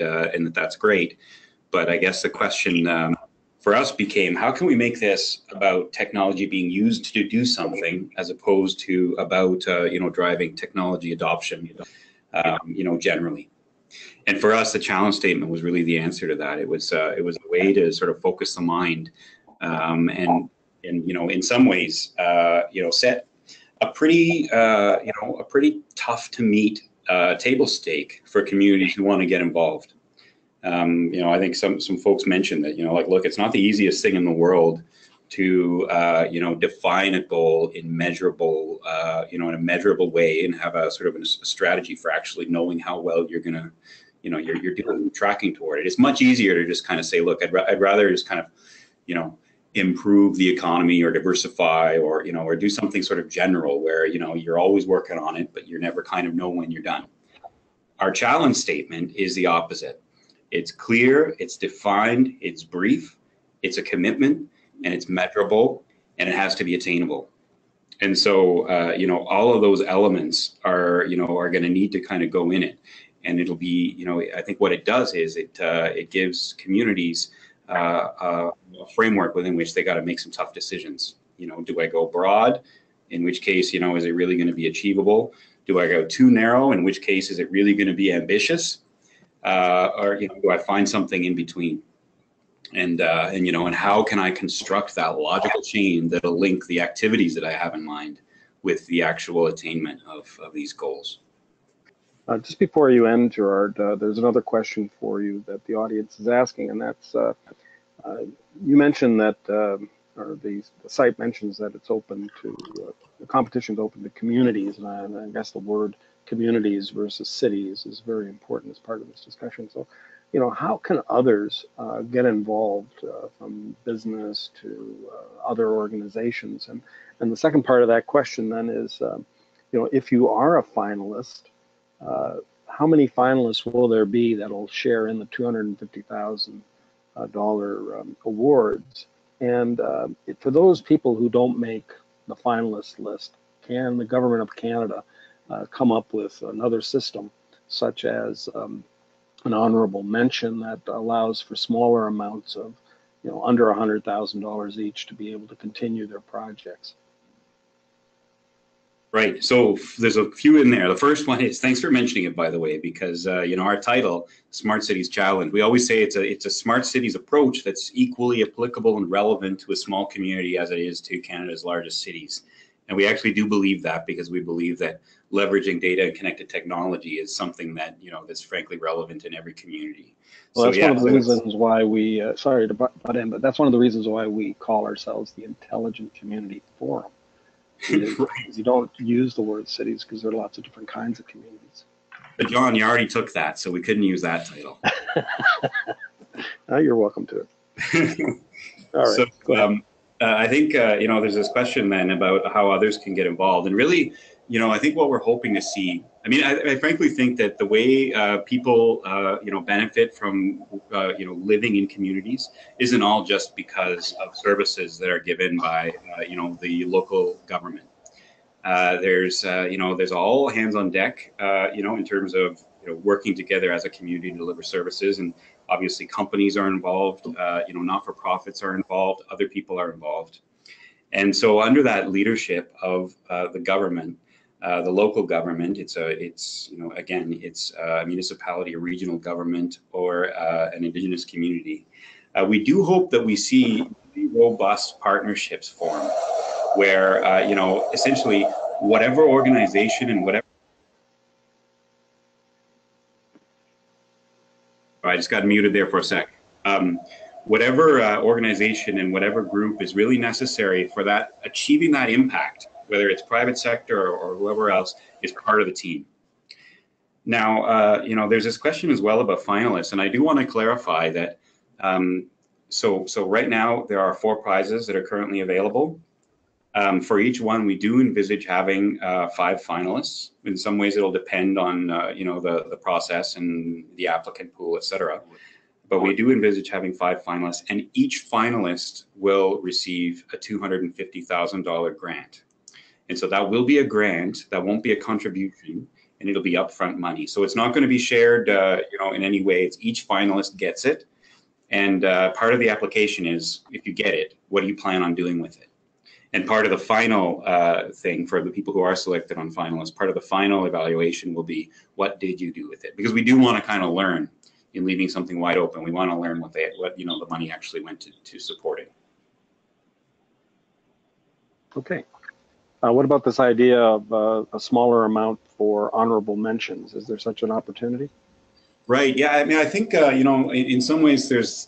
that's great. But I guess the question for us became, how can we make this about technology being used to do something as opposed to about, driving technology adoption, generally. And for us, the challenge statement was really the answer to that. It was a way to sort of focus the mind and in some ways, set a pretty tough to meet table stake for communities who want to get involved. I think some folks mentioned that, like, look, it's not the easiest thing in the world to, define a goal in measurable, in a measurable way and have a sort of a strategy for actually knowing how well you're going to, you're doing tracking toward it. It's much easier to just kind of say, look, I'd rather just kind of, improve the economy or diversify or, or do something sort of general where, you're always working on it, but you never kind of know when you're done. Our challenge statement is the opposite. It's clear, it's defined, it's brief, it's a commitment, and it's measurable, and it has to be attainable. And so, all of those elements are going to need to kind of go in it. And it'll be, I think what it does is it gives communities a framework within which they got to make some tough decisions. Do I go broad? In which case, is it really going to be achievable? Do I go too narrow? In which case, is it really going to be ambitious? Or do I find something in between? And how can I construct that logical chain that'll link the activities that I have in mind with the actual attainment of these goals? Just before you end, Gerard, there's another question for you that the audience is asking, and that's you mentioned that, or the site mentions that it's open to, the competition is open to communities, and I guess the word communities versus cities is very important as part of this discussion. So, how can others get involved from business to other organizations? And the second part of that question then is, if you are a finalist, how many finalists will there be that will share in the $250,000 awards? And for those people who don't make the finalist list, can the government of Canada come up with another system, such as an honorable mention that allows for smaller amounts of, under $100,000 each to be able to continue their projects? Right. So there's a few in there. The first one is, thanks for mentioning it, by the way, because our title, Smart Cities Challenge, we always say it's a smart cities approach that's equally applicable and relevant to a small community as it is to Canada's largest cities. And we actually do believe that, because we believe that leveraging data and connected technology is something that, that's frankly relevant in every community. Well, that's one of the reasons why we, sorry to butt in, but that's one of the reasons why we call ourselves the Intelligent Community Forum. You don't use the word cities because there are lots of different kinds of communities. But John, you already took that, so we couldn't use that title. You're welcome to it. All right. So, I think, there's this question then about how others can get involved. And really, I think what we're hoping to see, I frankly think that the way people, benefit from, living in communities isn't all just because of services that are given by, the local government. There's all hands on deck, in terms of, working together as a community to deliver services. And obviously companies are involved, not-for-profits are involved, other people are involved. And so under that leadership of the government, the local government, it's a municipality, a regional government, or an Indigenous community. We do hope that we see robust partnerships form where, essentially whatever organization and whatever. I just got muted there for a sec. Whatever organization and whatever group is really necessary for that, achieving that impact, whether it's private sector or whoever else, is part of the team. Now, there's this question as well about finalists, and I do want to clarify that. So right now there are 4 prizes that are currently available. For each one, we do envisage having 5 finalists. In some ways, it'll depend on the process and the applicant pool, et cetera. But we do envisage having 5 finalists, and each finalist will receive a $250,000 grant. And so that will be a grant. That won't be a contribution, and it'll be upfront money. So it's not going to be shared, in any way. It's each finalist gets it, and part of the application is, if you get it, what do you plan on doing with it? And part of the final thing for the people who are selected on finalists, part of the final evaluation will be, what did you do with it? Because we do want to kind of learn. In leaving something wide open, we want to learn what the money actually went to supporting. Okay. What about this idea of a smaller amount for honorable mentions? Is there such an opportunity? Right. Yeah. I mean, I think, you know, in some ways there's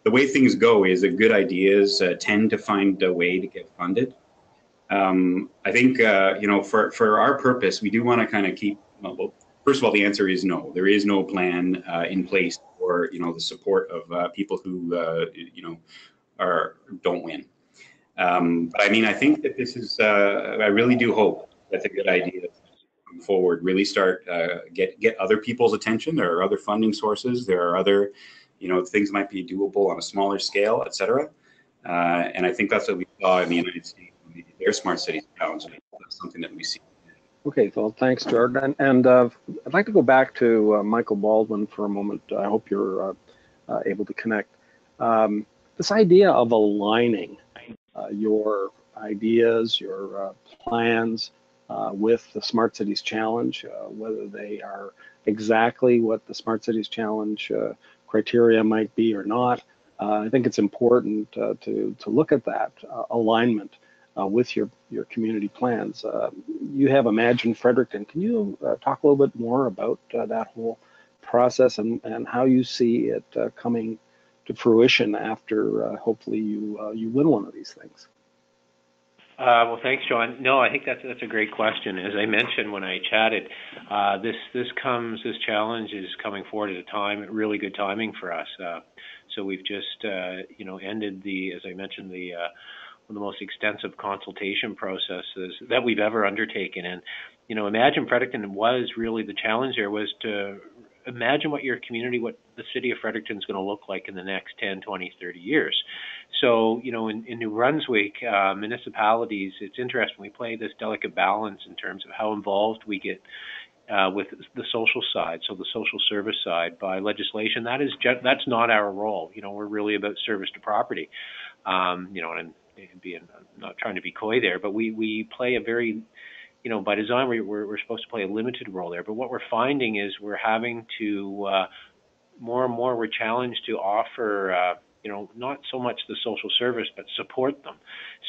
the way things go is that good ideas tend to find a way to get funded. I think, you know, for our purpose, we do want to kind of keep, well, first of all, the answer is no. There is no plan in place for, you know, the support of people who, you know, don't win. But I mean, I think that this is, I really do hope that's a good idea come forward, really start, get other people's attention. There are other funding sources. There are other, you know, things might be doable on a smaller scale, et cetera. And I think that's what we saw in the United States, their smart cities towns. That's something that we see. Okay, well, thanks, Gerard. And I'd like to go back to Michael Baldwin for a moment. I hope you're able to connect. This idea of aligning your ideas, your plans with the Smart Cities Challenge, whether they are exactly what the Smart Cities Challenge criteria might be or not. I think it's important to look at that alignment with your community plans. You have Imagine Fredericton. Can you talk a little bit more about that whole process and how you see it coming to fruition after hopefully you win one of these things? Well, thanks, John. No, I think that's a great question. As I mentioned when I chatted, this challenge is coming forward at a time, really good timing for us. So we've just you know, ended as I mentioned, one of the most extensive consultation processes that we've ever undertaken. And you know, Imagine Fredericton was really the challenge. There was to imagine what your community, what the city of Fredericton is going to look like in the next 10, 20, 30 years. So, you know, in New Brunswick, municipalities, it's interesting, we play this delicate balance in terms of how involved we get with the social side, so the social service side by legislation. That's not our role. You know, we're really about service to property. You know, and I'm not trying to be coy there, but we play a very, you know, by design, we're supposed to play a limited role there. But what we're finding is we're having to, more and more, we're challenged to offer, you know, not so much the social service, but support them.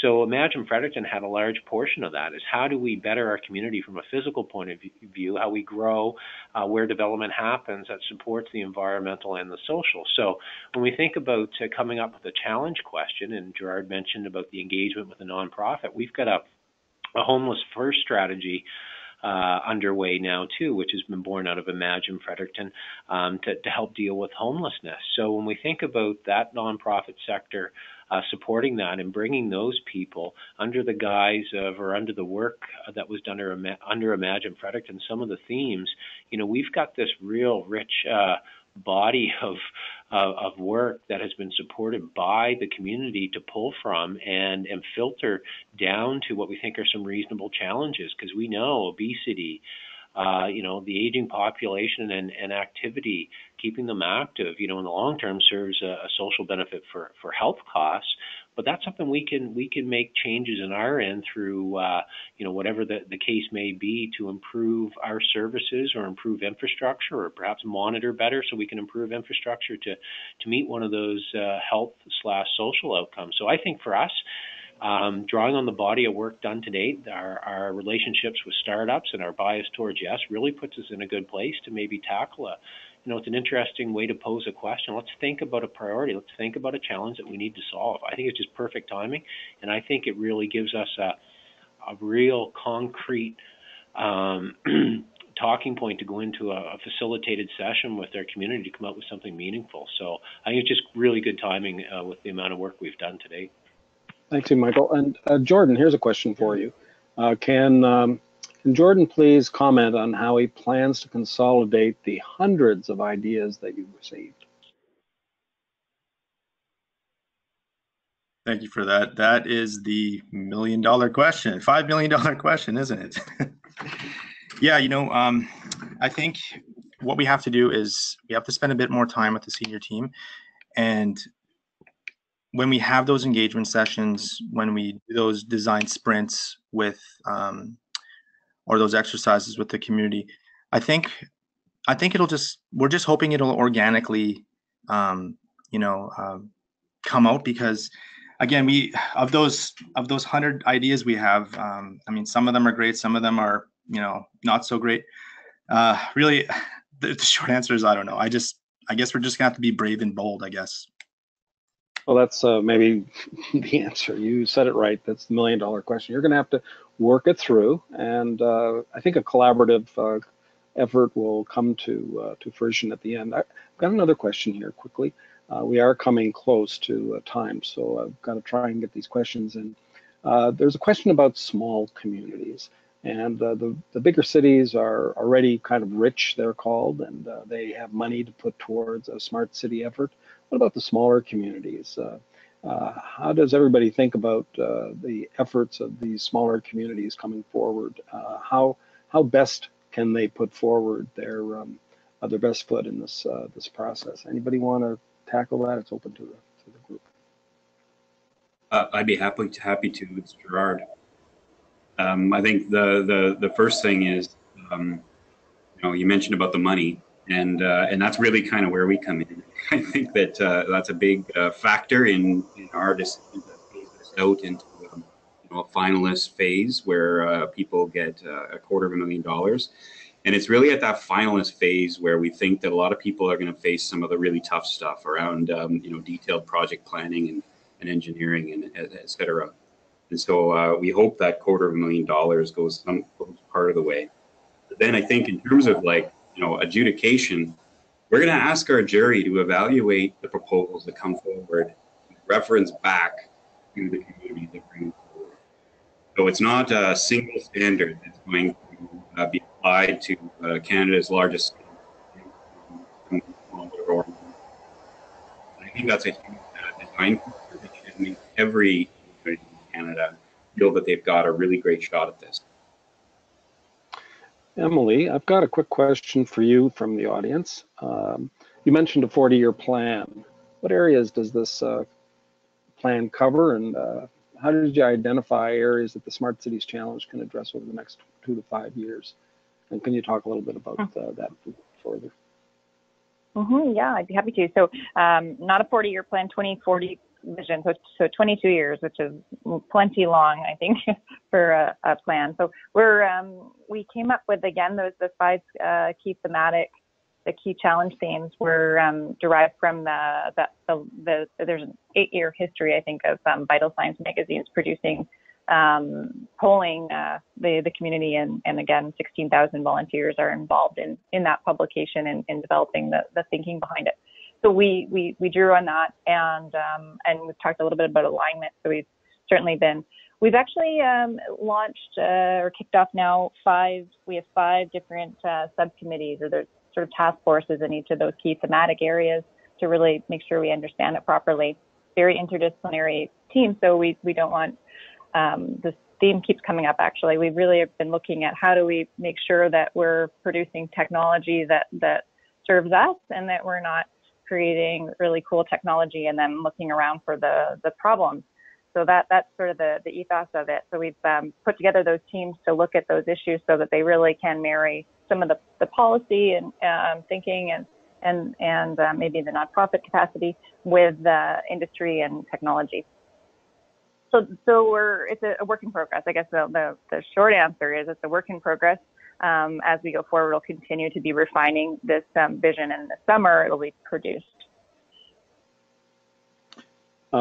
So Imagine Fredericton had a large portion of that, is how do we better our community from a physical point of view, how we grow, where development happens that supports the environmental and the social. So when we think about coming up with a challenge question, and Gerard mentioned about the engagement with a nonprofit, we've got a homeless first strategy underway now too, which has been born out of Imagine Fredericton to help deal with homelessness. So when we think about that nonprofit sector supporting that and bringing those people under the guise of, or under the work that was done under Imagine Fredericton, some of the themes, you know, we've got this real rich body of work that has been supported by the community to pull from and filter down to what we think are some reasonable challenges, because we know obesity, you know, the aging population and activity, keeping them active, you know, in the long term serves a social benefit for health costs. But that's something we can make changes in our end through, you know, whatever the case may be, to improve our services or improve infrastructure, or perhaps monitor better so we can improve infrastructure to meet one of those health/social outcomes. So I think for us, drawing on the body of work done to date, our relationships with startups and our bias towards yes really puts us in a good place to maybe tackle you know, it's an interesting way to pose a question. Let's think about a priority. Let's think about a challenge that we need to solve. I think it's just perfect timing, and I think it really gives us a real concrete talking point to go into a facilitated session with their community to come up with something meaningful. So I think it's just really good timing with the amount of work we've done today. Thanks, Michael. And Jordan, here's a question for you. Can Jordan please comment on how he plans to consolidate the hundreds of ideas that you've received? Thank you for that. That is the $1 million question, $5 million question, isn't it? Yeah, you know, I think what we have to do is we have to spend a bit more time with the senior team. And when we have those engagement sessions, when we do those design sprints with, or those exercises with the community, I think it'll we're just hoping it'll organically, you know, come out, because again, of those 100 ideas we have, I mean, some of them are great, some of them are, you know, not so great. Really, the short answer is I don't know. I guess we're just gonna have to be brave and bold, I guess. Well, that's maybe the answer. You said it right. That's the $1 million question. You're going to have to work it through, and I think a collaborative effort will come to fruition at the end. I've got another question here quickly. We are coming close to time, so I've got to try and get these questions in. There's a question about small communities, and the bigger cities are already kind of rich, they're called, and they have money to put towards a smart city effort. What about the smaller communities? How does everybody think about the efforts of these smaller communities coming forward? How best can they put forward their best foot in this this process? Anybody want to tackle that? It's open to the group. I'd be happy to. It's Gerard. I think the first thing is, you mentioned about the money, and that's really kind of where we come in. I think that that's a big factor in our decision to phase this out into a finalist phase where people get $250,000. And it's really at that finalist phase where we think that a lot of people are going to face some of the really tough stuff around detailed project planning and engineering and et cetera. And so we hope that $250,000 goes part of the way. But then I think in terms of adjudication, we're going to ask our jury to evaluate the proposals that come forward, reference back to the community that bring forward. So it's not a single standard that's going to be applied to Canada's largest city. I think that's a huge design feature that should make every community in Canada feel that they've got a really great shot at this. Emily, I've got a quick question for you from the audience. You mentioned a 40-year plan. What areas does this plan cover, and how did you identify areas that the Smart Cities Challenge can address over the next 2 to 5 years? And can you talk a little bit about that further? Yeah, I'd be happy to. So not a 40-year plan, 2040 vision, so 22 years, which is plenty long, I think, for a plan. So we came up with, again, the 5 key thematic, the key challenge themes were derived from there's an 8-year history, I think, of Vital Science magazines producing, polling the community, and again, 16,000 volunteers are involved in that publication and developing the thinking behind it. So we drew on that, and we've talked a little bit about alignment. So we've actually launched or kicked off now 5. We have 5 different subcommittees, or there's sort of task forces in each of those key thematic areas to really make sure we understand it properly. Very interdisciplinary team, so we don't want this theme keeps coming up. Actually, we really have been looking at how do we make sure that we're producing technology that serves us, and that we're not creating really cool technology and then looking around for the problems. So that's sort of the ethos of it. So we've put together those teams to look at those issues so that they really can marry some of the policy and thinking and maybe the nonprofit capacity with industry and technology. So it's a work in progress. I guess the short answer is it's a work in progress. As we go forward, we'll continue to be refining this vision, and in the summer it'll be produced.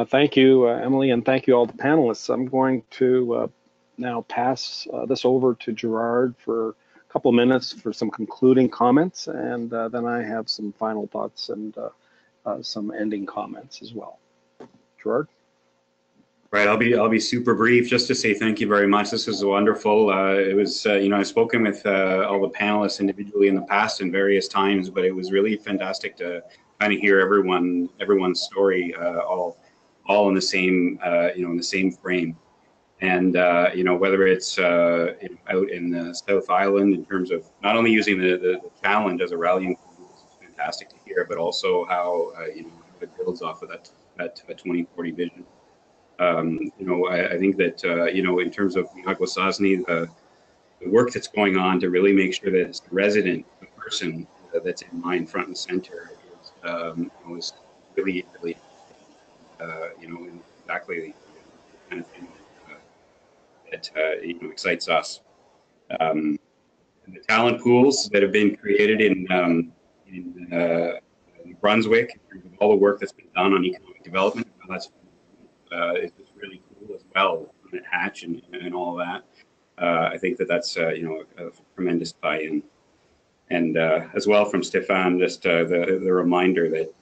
Thank you, Emily, and thank you all the panelists. I'm going to now pass this over to Gerard for a couple of minutes for some concluding comments, and then I have some final thoughts and some ending comments as well. Gerard? Right, I'll be super brief, just to say thank you very much. This was wonderful. It was, I've spoken with all the panelists individually in the past in various times, but it was really fantastic to kind of hear everyone's story, all in the same, in the same frame. And whether it's out in the South Island in terms of not only using the challenge as a rallying point, which is fantastic to hear, but also how it builds off of that 2040 vision. I think that, in terms of the Akwesasne, the work that's going on to really make sure that it's the resident, the person that's in mind, front and center, is really, really, exactly the kind of thing that excites us. the talent pools that have been created in New Brunswick, in terms of all the work that's been done on economic development. That's is really cool as well, at Hatch and all of that. I think that's a tremendous tie-in, and as well from Stefan, just the reminder that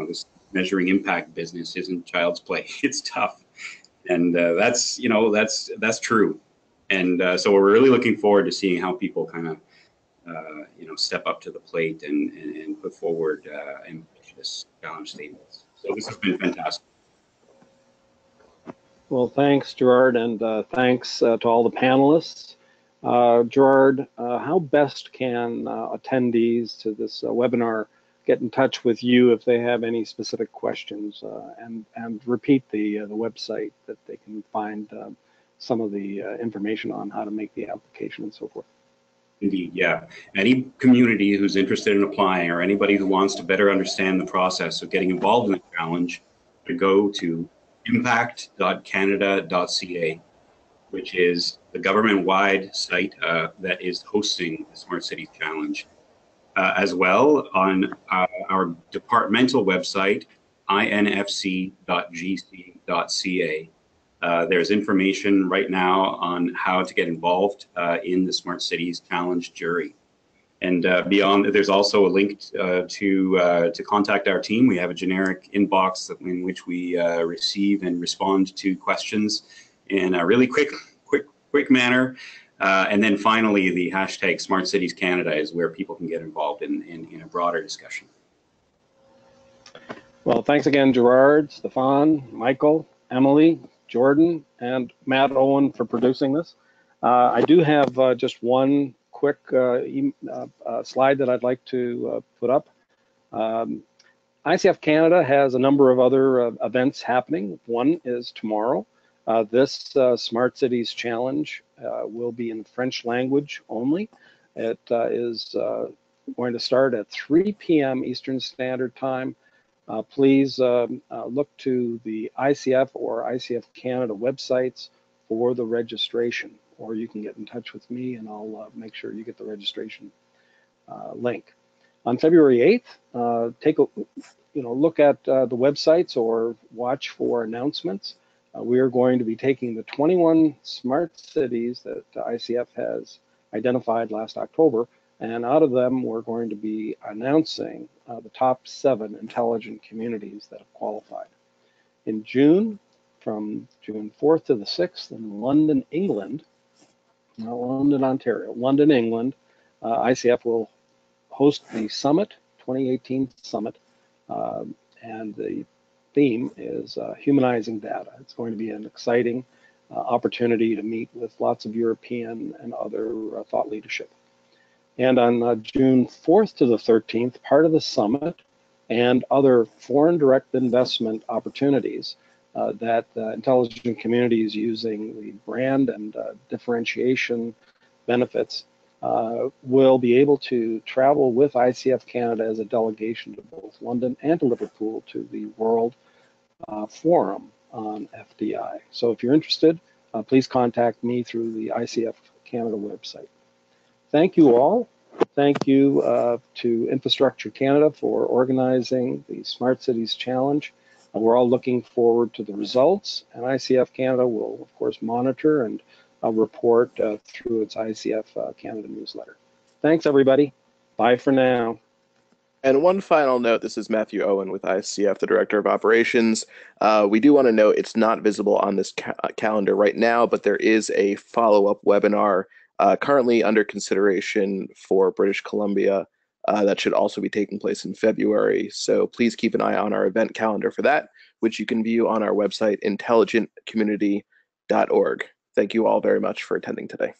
this measuring impact business isn't child's play. It's tough, and that's true. And so we're really looking forward to seeing how people kind of step up to the plate and put forward ambitious challenge statements. So this has been fantastic. Well, thanks, Gerard, and thanks to all the panelists. Gerard, how best can attendees to this webinar get in touch with you if they have any specific questions, and repeat the website that they can find some of the information on how to make the application and so forth? Indeed, yeah. Any community who's interested in applying, or anybody who wants to better understand the process of getting involved in the challenge, to go to impact.canada.ca, which is the government-wide site that is hosting the Smart Cities Challenge. As well, on our departmental website, infc.gc.ca, there's information right now on how to get involved in the Smart Cities Challenge jury. And beyond, there's also a link to contact our team. We have a generic inbox in which we receive and respond to questions in a really quick manner. And then finally, the hashtag Smart Cities Canada is where people can get involved in a broader discussion. Well, thanks again, Gerard, Stefan, Michael, Emily, Jordan, and Matt Owen for producing this. I do have just one quick slide that I'd like to put up. ICF Canada has a number of other events happening. One is tomorrow. This Smart Cities Challenge will be in French language only. It is going to start at 3 p.m. Eastern Standard Time. Please look to the ICF or ICF Canada websites for the registration, or you can get in touch with me and I'll make sure you get the registration link. On February 8th, take a look at the websites or watch for announcements. We are going to be taking the 21 smart cities that ICF has identified last October, and out of them, we're going to be announcing the top 7 intelligent communities that have qualified. In June, from June 4th to the 6th in London, England, not London, Ontario, London, England, ICF will host the Summit, 2018 Summit, and the theme is humanizing data. It's going to be an exciting opportunity to meet with lots of European and other thought leadership. And on June 4th to the 13th, part of the summit and other foreign direct investment opportunities that intelligent communities using the brand and differentiation benefits will be able to travel with ICF Canada as a delegation to both London and to Liverpool to the World Forum on FDI. So if you're interested, please contact me through the ICF Canada website. Thank you all. Thank you to Infrastructure Canada for organizing the Smart Cities Challenge. We're all looking forward to the results, and ICF Canada will, of course, monitor and report through its ICF Canada newsletter. Thanks, everybody. Bye for now. And one final note, this is Matthew Owen with ICF, the Director of Operations. We do want to note it's not visible on this calendar right now, but there is a follow-up webinar currently under consideration for British Columbia that should also be taking place in February. So please keep an eye on our event calendar for that, which you can view on our website, intelligentcommunity.org. Thank you all very much for attending today.